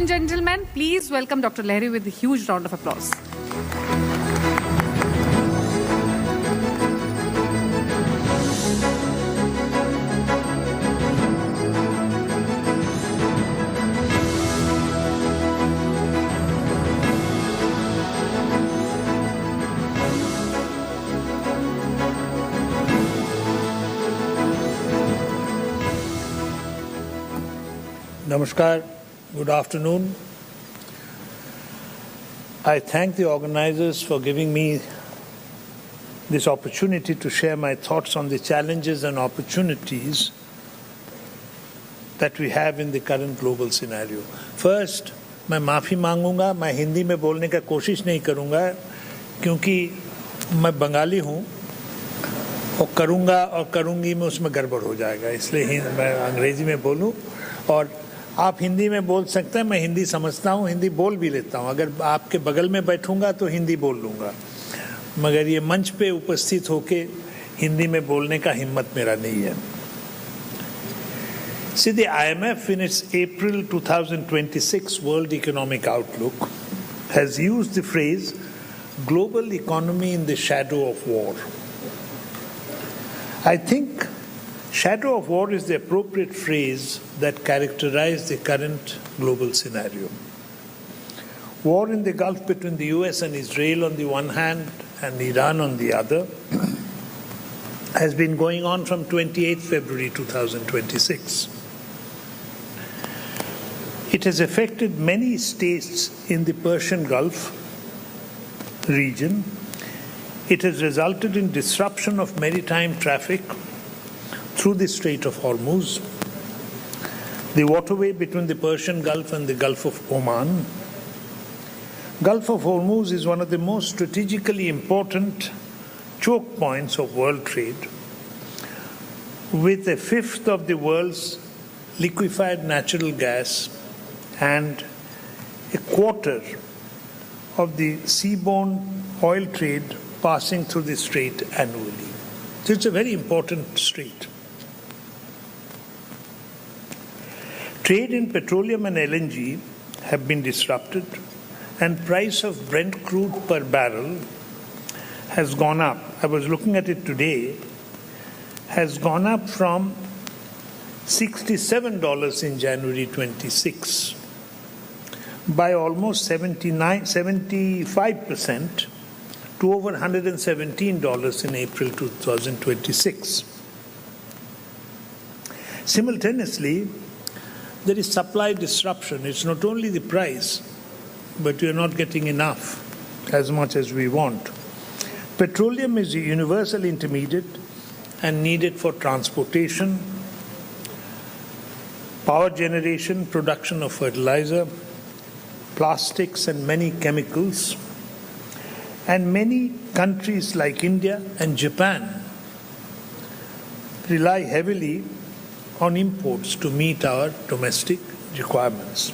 Gentlemen, please welcome Dr. Lahiri with a huge round of applause. Namaskar, good afternoon. I thank the organizers for giving me this opportunity to share my thoughts on the challenges and opportunities that we have in the current global scenario. First, मैं माफ़ी मांगूंगा, मैं हिंदी में बोलने का कोशिश नहीं करूंगा क्योंकि मैं बंगाली हूँ और करूंगा और करूंगी में उसमें गड़बड़ हो जाएगा, इसलिए मैं अंग्रेजी में बोलूँ और आप हिंदी में बोल सकते हैं। मैं हिंदी समझता हूँ, हिंदी बोल भी लेता हूँ। अगर आपके बगल में बैठूंगा तो हिंदी बोल लूँगा, मगर ये मंच पे उपस्थित होके हिंदी में बोलने का हिम्मत मेरा नहीं है। See, the IMF in its April 2026 World Economic Outlook has used the phrase global economy in the shadow of war. I think shadow of war is the appropriate phrase that characterizes the current global scenario. War in the Gulf between the US and Israel on the one hand and Iran on the other has been going on from 28 February 2026. It has affected many states in the Persian Gulf region. It has resulted in disruption of maritime traffic through the Strait of Hormuz, the waterway between the Persian Gulf and the Gulf of Oman. Gulf of Hormuz is one of the most strategically important choke points of world trade, with a fifth of the world's liquefied natural gas and a quarter of the seaborne oil trade passing through the strait annually. So it's a very important strait. Trade in petroleum and LNG have been disrupted, and price of Brent crude per barrel has gone up. I was looking at it today, has gone up from $67 in January 26 by almost 75% to over $117 in April 2026. Simultaneously, there is supply disruption. It's not only the price, but we are not getting enough, as much as we want. Petroleum is a universal intermediate and needed for transportation, power generation, production of fertilizer, plastics, and many chemicals. And many countries like India and Japan rely heavily on imports to meet our domestic requirements.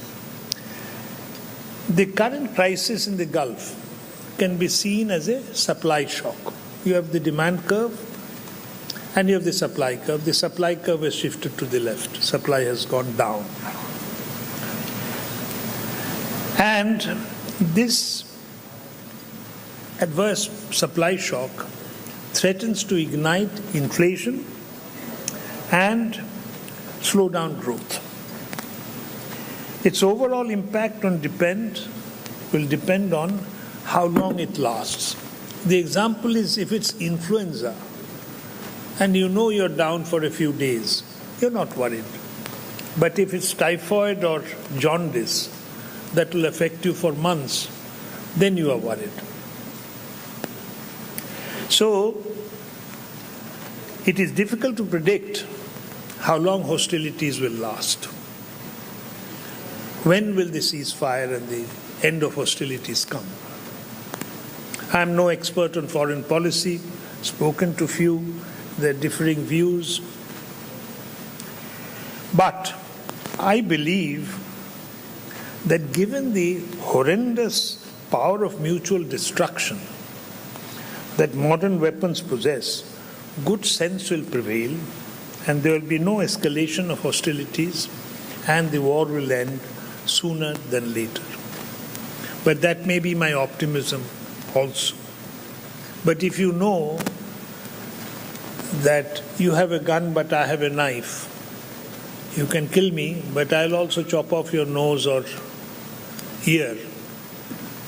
The current crisis in the Gulf can be seen as a supply shock. You have the demand curve and you have the supply curve. The supply curve has shifted to the left. Supply has gone down. And this adverse supply shock threatens to ignite inflation and slow down growth. Its overall impact will depend on how long it lasts. The example is if it's influenza and you know you're down for a few days, you're not worried. But if it's typhoid or jaundice that will affect you for months, then you are worried. So, it is difficult to predict how long hostilities will last. When will the ceasefire and the end of hostilities come? I am no expert on foreign policy, spoken to few, there are differing views. But I believe that given the horrendous power of mutual destruction that modern weapons possess, good sense will prevail and there will be no escalation of hostilities and the war will end sooner than later. But that may be my optimism also. But if you know that you have a gun but I have a knife, you can kill me, but I'll also chop off your nose or ear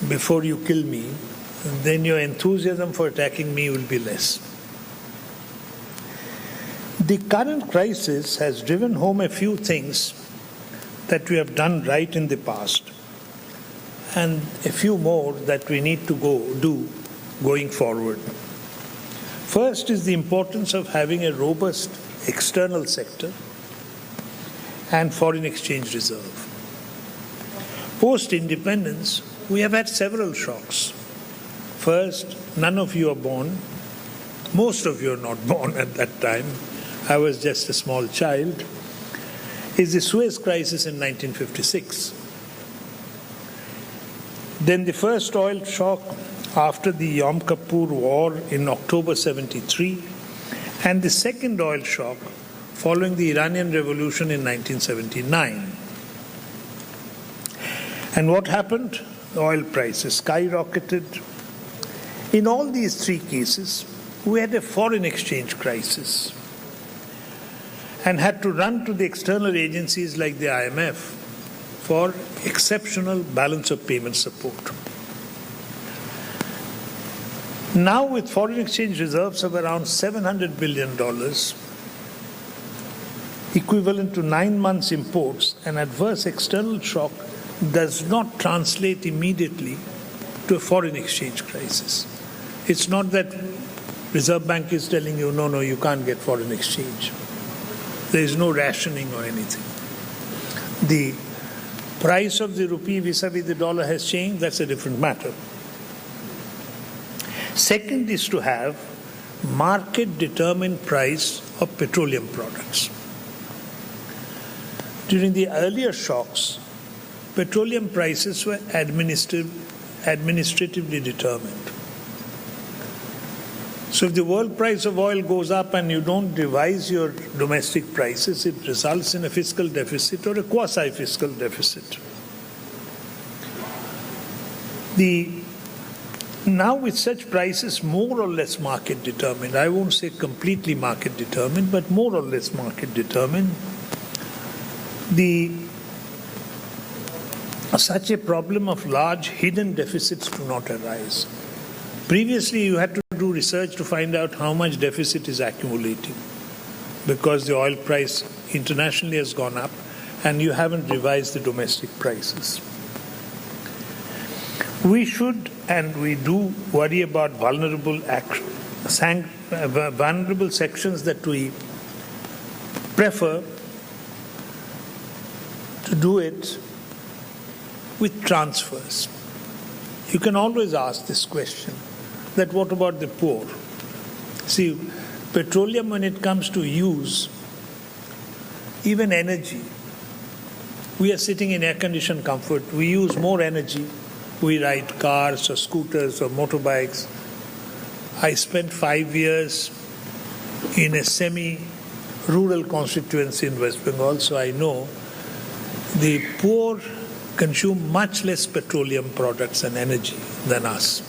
before you kill me, then your enthusiasm for attacking me will be less. The current crisis has driven home a few things that we have done right in the past, and a few more that we need to do going forward. First is the importance of having a robust external sector and foreign exchange reserve. Post-independence, we have had several shocks. First, none of you are born. Most of you are not born at that time. I was just a small child. Is the Suez Crisis in 1956. Then the first oil shock after the Yom Kippur War in October 73, and the second oil shock following the Iranian Revolution in 1979. And what happened? The oil prices skyrocketed. In all these three cases, we had a foreign exchange crisis and had to run to the external agencies like the IMF for exceptional balance of payment support. Now, with foreign exchange reserves of around $700 billion, equivalent to 9 months' imports, an adverse external shock does not translate immediately to a foreign exchange crisis. It's not that Reserve Bank is telling you, no, you can't get foreign exchange. There is no rationing or anything. The price of the rupee vis-a-vis the dollar has changed, that's a different matter. Second is to have market-determined price of petroleum products. During the earlier shocks, petroleum prices were administratively determined. So if the world price of oil goes up and you don't revise your domestic prices, it results in a fiscal deficit or a quasi-fiscal deficit. Now with such prices more or less market determined, I won't say completely market determined, but more or less market determined, such a problem of large hidden deficits do not arise. Previously, you had to do research to find out how much deficit is accumulating because the oil price internationally has gone up and you haven't revised the domestic prices. We should and we do worry about vulnerable sections that we prefer to do it with transfers. You can always ask this question, that what about the poor? See, petroleum when it comes to use, even energy, we are sitting in air-conditioned comfort, we use more energy, we ride cars or scooters or motorbikes. I spent 5 years in a semi-rural constituency in West Bengal, so I know the poor consume much less petroleum products and energy than us.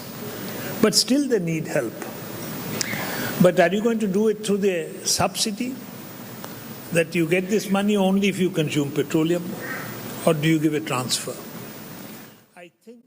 But still they need help. But are you going to do it through the subsidy? That you get this money only if you consume petroleum? Or do you give a transfer? I think